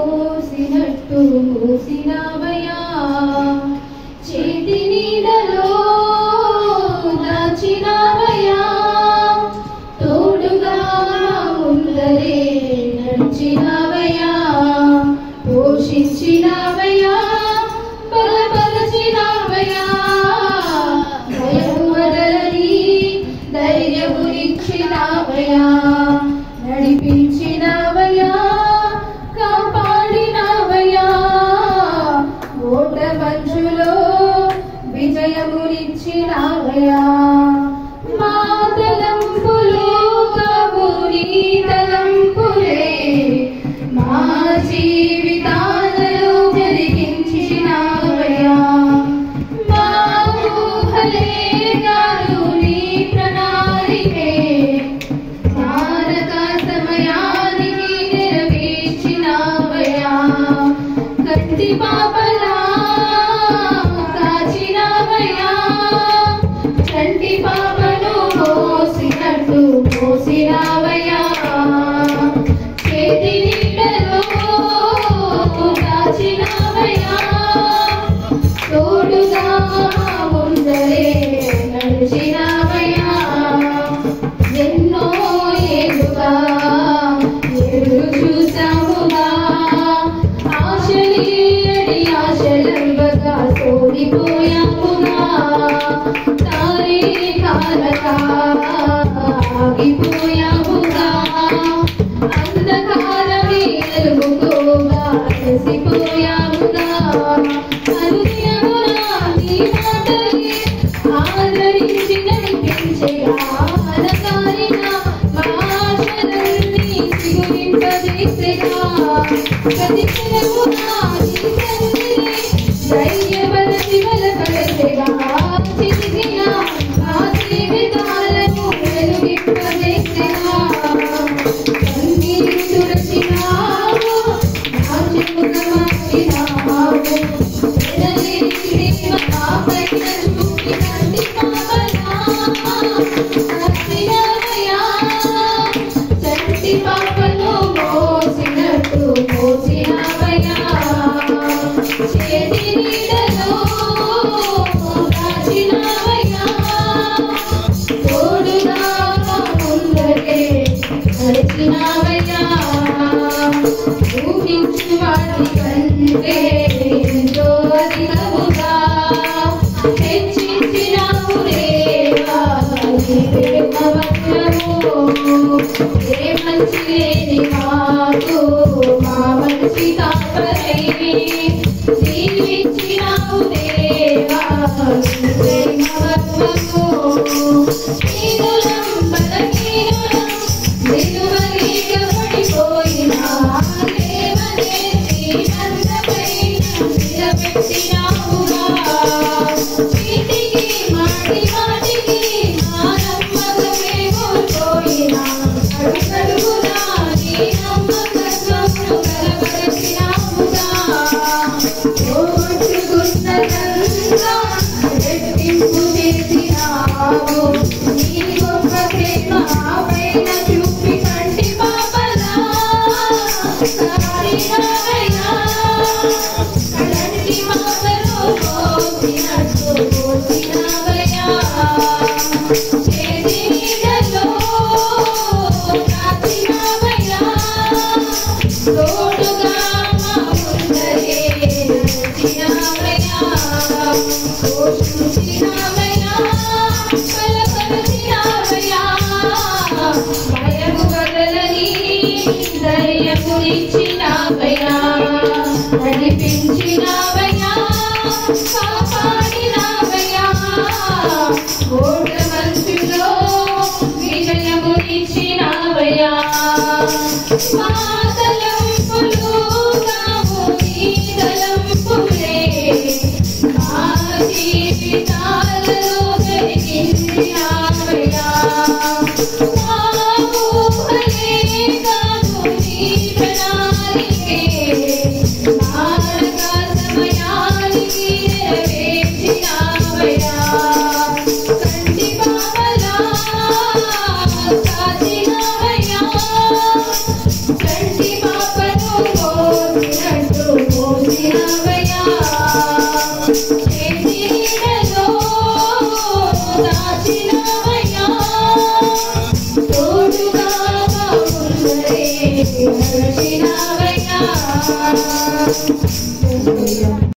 మోసినట్టు మోసినావయ్యా, చేతి నీడలో దాచినావయ్యా, తోడుగా ముందరే నడిచినావయ్యా, పోషించినావయ్యా, బలపరచినావయ్యా, భయము వదలని ధైర్యమునిచ్చినావయ్యా, నడిపించినావయ్యా, కాపాడినావయ్యా, ఓట మంచులో విజయమునిచ్చినావయ్యా, మా తలంపులు కావు నీ తలంపులే, మా జీవితాలలో వెలిగించినావయ్యా, మా ఊహలే కాదు నీ ప్రణాళికే, మానక సమయానికి నెరవేర్చినావయ్యా, కంటి పాపలా కాచినావయ్యా, కంటి పాపను మోసినట్టు మోసినావయ్యా, చేతి నీడలో దాచినావయ్యా, తోడుగా ముందరే నడిచినావయ్యా, ఎన్నో ఏళ్ళుగా ఎదురు చూసాముగా, ఆశలేని ఆశలంబగా సోలిపోయాముగా, తారే కాలక ఆగిపోయాముగా, అంధకారమే వెలుగుకోగా కలిసిపోయాముగా, అనుదినమున నీ మాటలే ఆదరించి నడిపించేగా, అనకారిన మా ఆశలన్నీ చిగురింపజేసేగా, ప్రతి క్షణమున నీ సన్నిధిని ధైర్యపరచి బలపరచెగా, చితికిన మా జీవితాలను వెలుగింపజేసేగా, కన్నీరు తుడచినావు, నా చెప్పుకమాడినావు, ఎనలేని ప్రేమ నాపైన చూపి కంటి పాపలా కాచినావయ్యా, చంటి పాపను మోసినట్టు మోసినావయ్యా, చేతి నీడలో దాచినావయ్యా, తోడుగా ముందరే నడిచినావయ్యా, ఊహించు వాటి కంటే ఎంతో అధికముగా హెచ్చించినావు దేవా నీ ప్రేమ వస్త్రము, ఏ మంచి లేని మాకు మా మంచి కాపరై జీవించినావు దేవా నీ ప్రేమ వస్త్రము, దీనులం బలహీనులం నిలువలేక పడిపోయినా లేవనెత్తి బండపై నిలబెట్టినావుగా, చీటికి మాటి మాటికి మా నమ్మకమే కోల్పోయినా అడుగడుగునా నీ నమ్మకత్వమును బలపరచినావుగా, పోగొట్టుకున్నదంతా రెట్టింపు చేసినావు, నీ గొప్ప ప్రేమ ఆపైన చూపి కంటి పాపలా కాచినావయ్యా, కంటి పాపను మోసినట్టు మోసినావయ్యా, చేతి నీడలో దాచినావయ్యా, తోడుగా మా ముందరే నడిచినావయ్యా, పోషించినావయ్యా, బలపరచినావయ్యా, భయము వదలని ధైర్యమునిచ్చినావయ్యా, నడిపించినావయ్యా, కాపాడినావయ్యా, ఓట మంచులో విజయమునిచ్చినావయ్యా, మా తలంపులు కావు నీ తలంపులే, మా జీవితాలలో వెలిగించినావయ్యా, మా ఊహలే కాదు నీ ప్రణాళికే, మానక సమయానికి నెరవేర్చినావయ్యా, కంటి పాపలా కాచినావయ్యా, కంటి ఆ